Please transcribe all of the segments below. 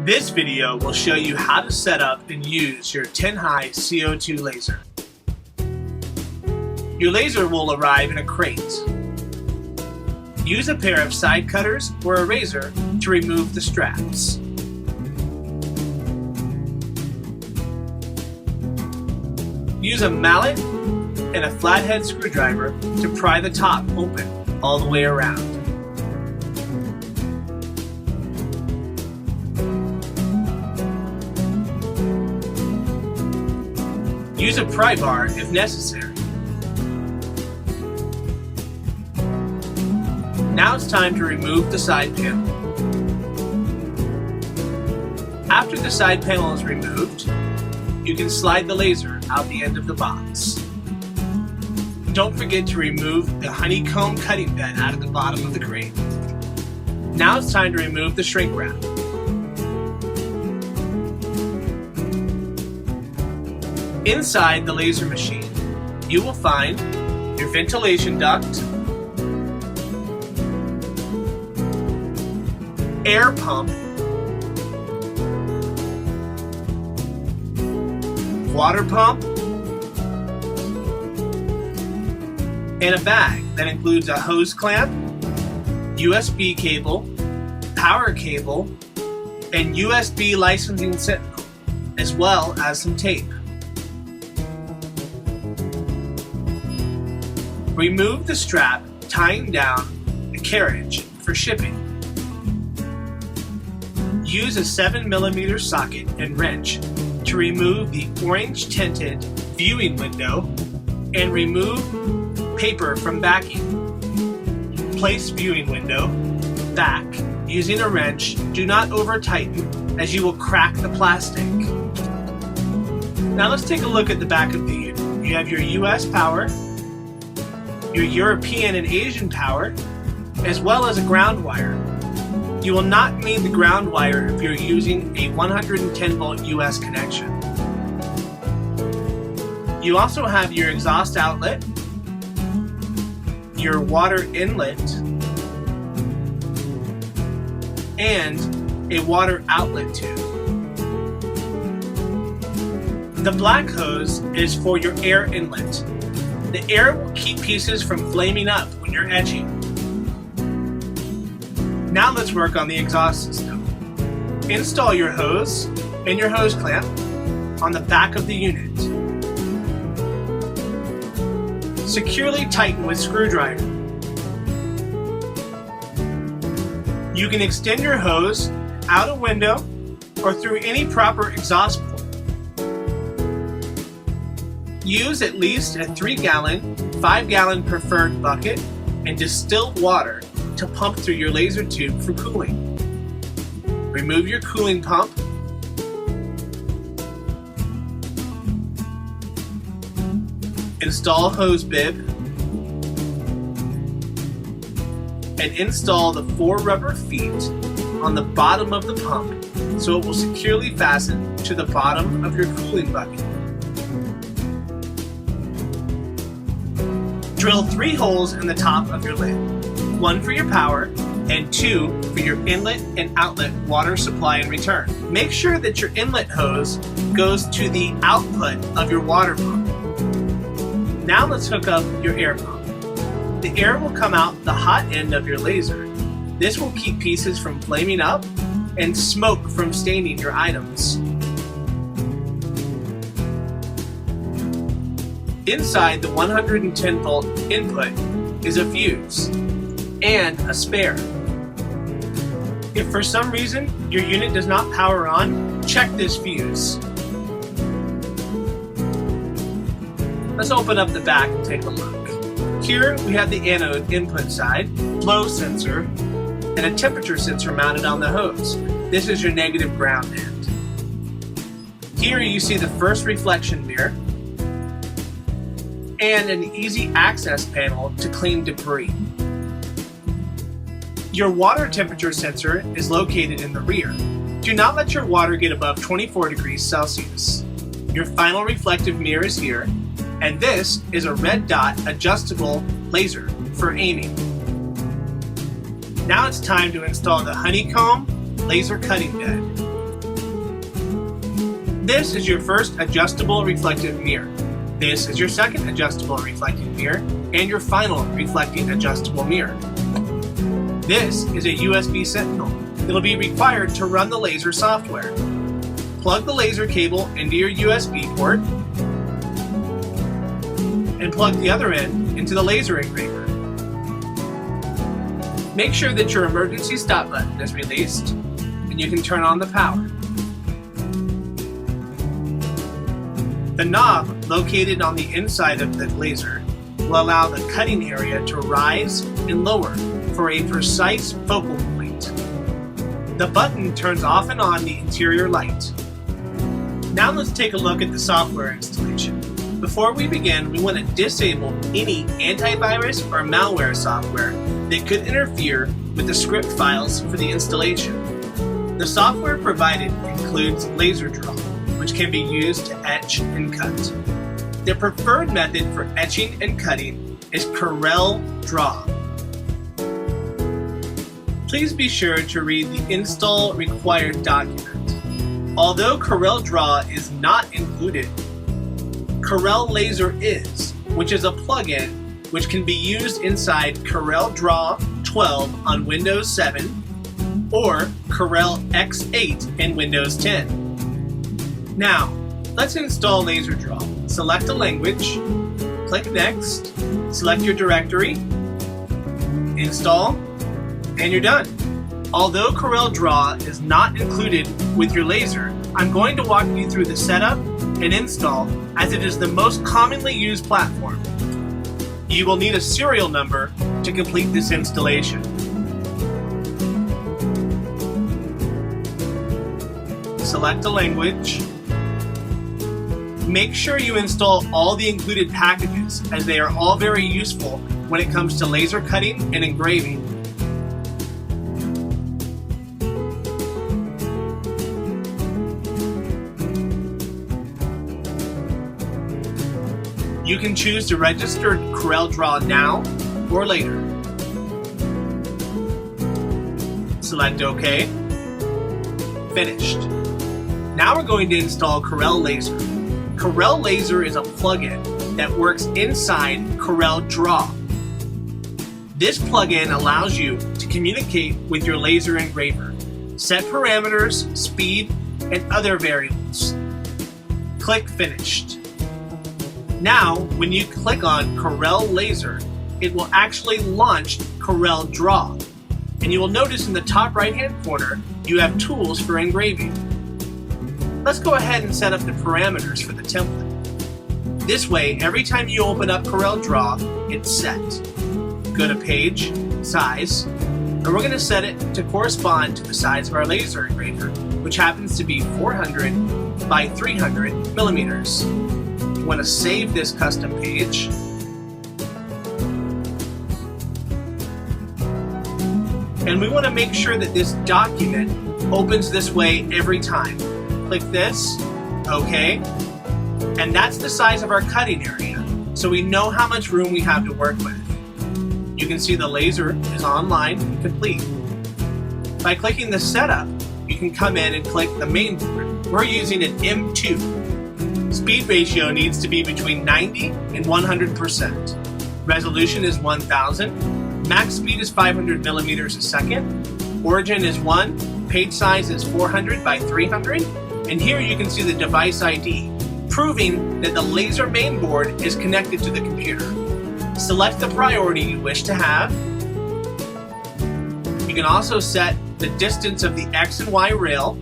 This video will show you how to set up and use your Ten-High CO2 Laser. Your laser will arrive in a crate. Use a pair of side cutters or a razor to remove the straps. Use a mallet and a flathead screwdriver to pry the top open all the way around. Use a pry bar if necessary. Now it's time to remove the side panel. After the side panel is removed, you can slide the laser out the end of the box. Don't forget to remove the honeycomb cutting bed out of the bottom of the crate. Now it's time to remove the shrink wrap. Inside the laser machine, you will find your ventilation duct, air pump, water pump, and a bag that includes a hose clamp, USB cable, power cable, and USB licensing sentinel, as well as some tape. Remove the strap tying down the carriage for shipping. Use a 7mm socket and wrench to remove the orange tinted viewing window and remove paper from backing. Place viewing window back using a wrench. Do not over tighten as you will crack the plastic. Now let's take a look at the back of the unit. You have your US power, your European and Asian power, as well as a ground wire. You will not need the ground wire if you're using a 110 volt US connection. You also have your exhaust outlet, your water inlet, and a water outlet tube. The black hose is for your air inlet. The air will keep pieces from flaming up when you're etching. Now let's work on the exhaust system. Install your hose and your hose clamp on the back of the unit. Securely tighten with screwdriver. You can extend your hose out a window or through any proper exhaust port. Use at least a 3-gallon, 5-gallon preferred bucket and distilled water to pump through your laser tube for cooling. Remove your cooling pump. Install hose bib. And install the 4 rubber feet on the bottom of the pump so it will securely fasten to the bottom of your cooling bucket. Drill 3 holes in the top of your lid, 1 for your power and 2 for your inlet and outlet water supply and return. Make sure that your inlet hose goes to the output of your water pump. Now let's hook up your air pump. The air will come out the hot end of your laser. This will keep pieces from flaming up and smoke from staining your items. Inside the 110 volt input is a fuse and a spare. If for some reason your unit does not power on, check this fuse. Let's open up the back and take a look. Here we have the anode input side, flow sensor, and a temperature sensor mounted on the hose. This is your negative ground end. Here you see the first reflection mirror and an easy access panel to clean debris. Your water temperature sensor is located in the rear. Do not let your water get above 24 degrees Celsius. Your final reflective mirror is here, and this is a red dot adjustable laser for aiming. Now it's time to install the honeycomb laser cutting bed. This is your first adjustable reflective mirror. This is your second adjustable reflecting mirror and your final reflecting adjustable mirror. This is a USB Sentinel. It'll be required to run the laser software. Plug the laser cable into your USB port and plug the other end into the laser engraver. Make sure that your emergency stop button is released and you can turn on the power. The knob located on the inside of the laser will allow the cutting area to rise and lower for a precise focal point. The button turns off and on the interior light. Now let's take a look at the software installation. Before we begin, we want to disable any antivirus or malware software that could interfere with the script files for the installation. The software provided includes LaserDraw, which can be used to etch and cut. The preferred method for etching and cutting is CorelDRAW. Please be sure to read the install required document. Although CorelDRAW is not included, Corel Laser is, which is a plugin which can be used inside CorelDRAW 12 on Windows 7 or Corel X8 in Windows 10. Now, let's install LaserDraw. Select a language, click Next, select your directory, install, and you're done. Although CorelDRAW is not included with your laser, I'm going to walk you through the setup and install as it is the most commonly used platform. You will need a serial number to complete this installation. Select a language. Make sure you install all the included packages as they are all very useful when it comes to laser cutting and engraving. You can choose to register CorelDRAW now or later. Select OK. Finished. Now we're going to install Corel Laser. Corel Laser is a plugin that works inside CorelDRAW. This plugin allows you to communicate with your laser engraver, set parameters, speed, and other variables. Click Finished. Now, when you click on Corel Laser, it will actually launch CorelDRAW. And you will notice in the top right-hand corner, you have tools for engraving. Let's go ahead and set up the parameters for the template. This way, every time you open up CorelDRAW, it's set. Go to Page, Size, and we're going to set it to correspond to the size of our laser engraver, which happens to be 400 by 300 millimeters. You want to save this custom page. And we want to make sure that this document opens this way every time. Click this, OK, and that's the size of our cutting area, so we know how much room we have to work with. You can see the laser is online and complete. By clicking the Setup, you can come in and click the main board. We're using an M2. Speed ratio needs to be between 90 and 100%. Resolution is 1000. Max speed is 500 millimeters a second. Origin is 1. Page size is 400 by 300. And here you can see the device ID, proving that the laser mainboard is connected to the computer. Select the priority you wish to have. You can also set the distance of the X and Y rail.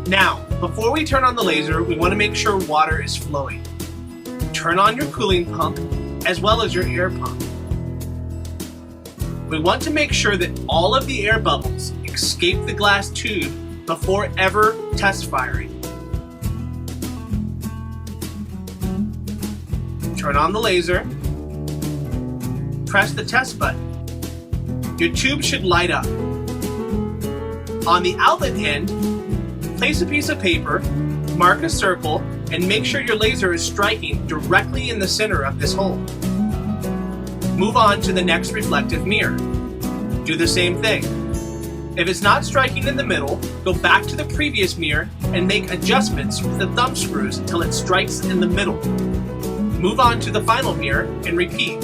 Now, before we turn on the laser, we want to make sure water is flowing. Turn on your cooling pump as well as your air pump. We want to make sure that all of the air bubbles escape the glass tube before ever test firing. Turn on the laser. Press the test button. Your tube should light up. On the outlet end, place a piece of paper, mark a circle, and make sure your laser is striking directly in the center of this hole. Move on to the next reflective mirror. Do the same thing. If it's not striking in the middle, go back to the previous mirror and make adjustments with the thumb screws until it strikes in the middle. Move on to the final mirror and repeat.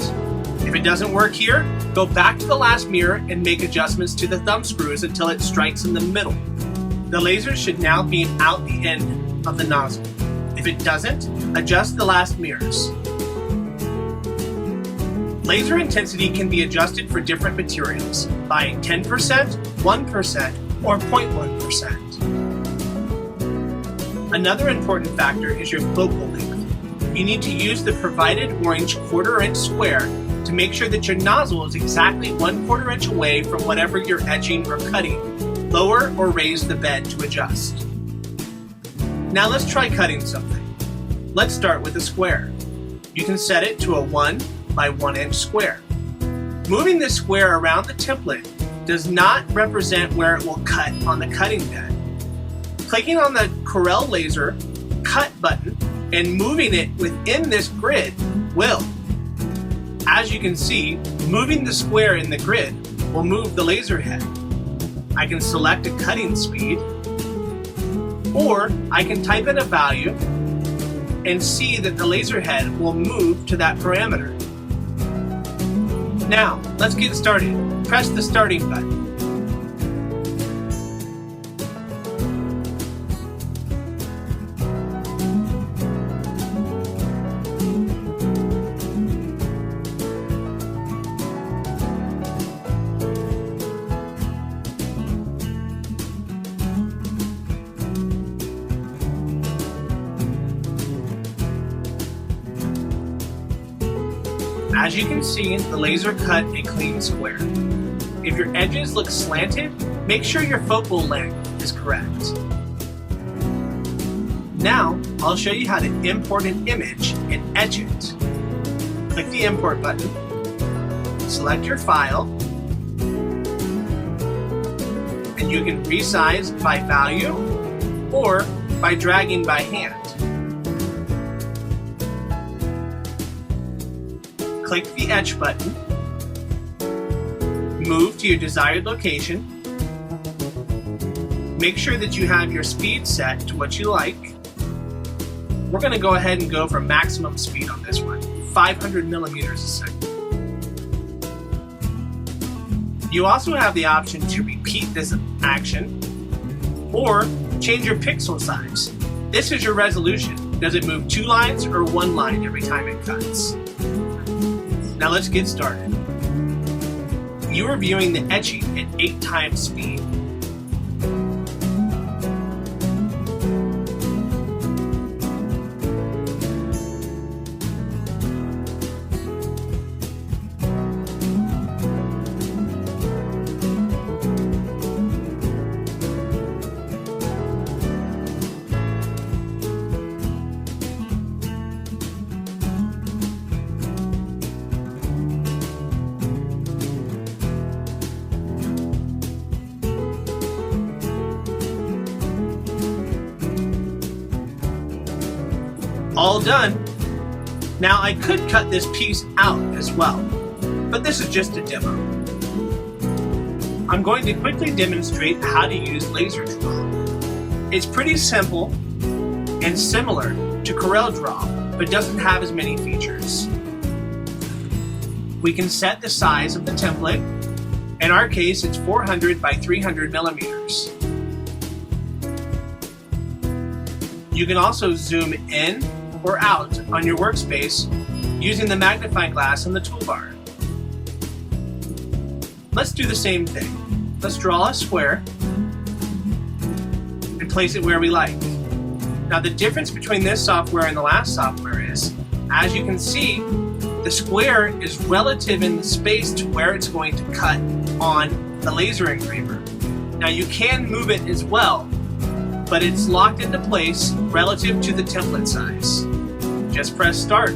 If it doesn't work here, go back to the last mirror and make adjustments to the thumb screws until it strikes in the middle. The laser should now beam out the end of the nozzle. If it doesn't, adjust the last mirrors. Laser intensity can be adjusted for different materials by 10%, 1%, or 0.1%. Another important factor is your focal length. You need to use the provided orange 1/4 inch square to make sure that your nozzle is exactly 1/4 inch away from whatever you're etching or cutting. Lower or raise the bed to adjust. Now let's try cutting something. Let's start with a square. You can set it to a 1 by 1 inch square. Moving this square around the template does not represent where it will cut on the cutting bed. Clicking on the Corel Laser Cut button and moving it within this grid will. As you can see, moving the square in the grid will move the laser head. I can select a cutting speed, or I can type in a value and see that the laser head will move to that parameter. Now, let's get started. Press the starting button. As you can see, the laser cut a clean square. If your edges look slanted, make sure your focal length is correct. Now, I'll show you how to import an image and etch it. Click the import button, select your file, and you can resize by value or by dragging by hand. Click the etch button, move to your desired location, make sure that you have your speed set to what you like. We're going to go ahead and go for maximum speed on this one, 500 millimeters a second. You also have the option to repeat this action or change your pixel size. This is your resolution. Does it move 2 lines or 1 line every time it cuts? Now let's get started. You are viewing the etching at 8 times speed. All done. Now I could cut this piece out as well, but this is just a demo. I'm going to quickly demonstrate how to use Laser Draw. It's pretty simple and similar to Corel Draw, but doesn't have as many features. We can set the size of the template. In our case, it's 400 by 300 millimeters. You can also zoom in or out on your workspace using the magnifying glass in the toolbar. Let's do the same thing. Let's draw a square and place it where we like. Now the difference between this software and the last software is, as you can see, the square is relative in the space to where it's going to cut on the laser engraver. Now you can move it as well, but it's locked into place relative to the template size. Just press start.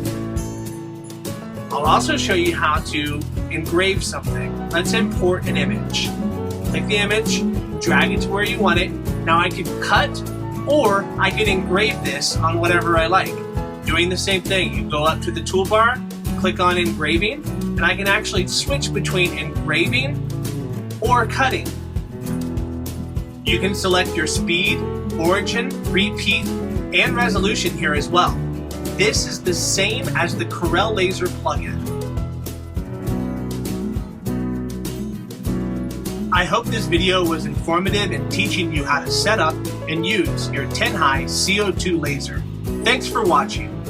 I'll also show you how to engrave something. Let's import an image. Click the image, drag it to where you want it. Now I can cut or I can engrave this on whatever I like. Doing the same thing, you go up to the toolbar, click on engraving, and I can actually switch between engraving or cutting. You can select your speed, origin, repeat, and resolution here as well. This is the same as the Corel Laser plugin. I hope this video was informative in teaching you how to set up and use your Ten-High CO2 Laser. Thanks for watching.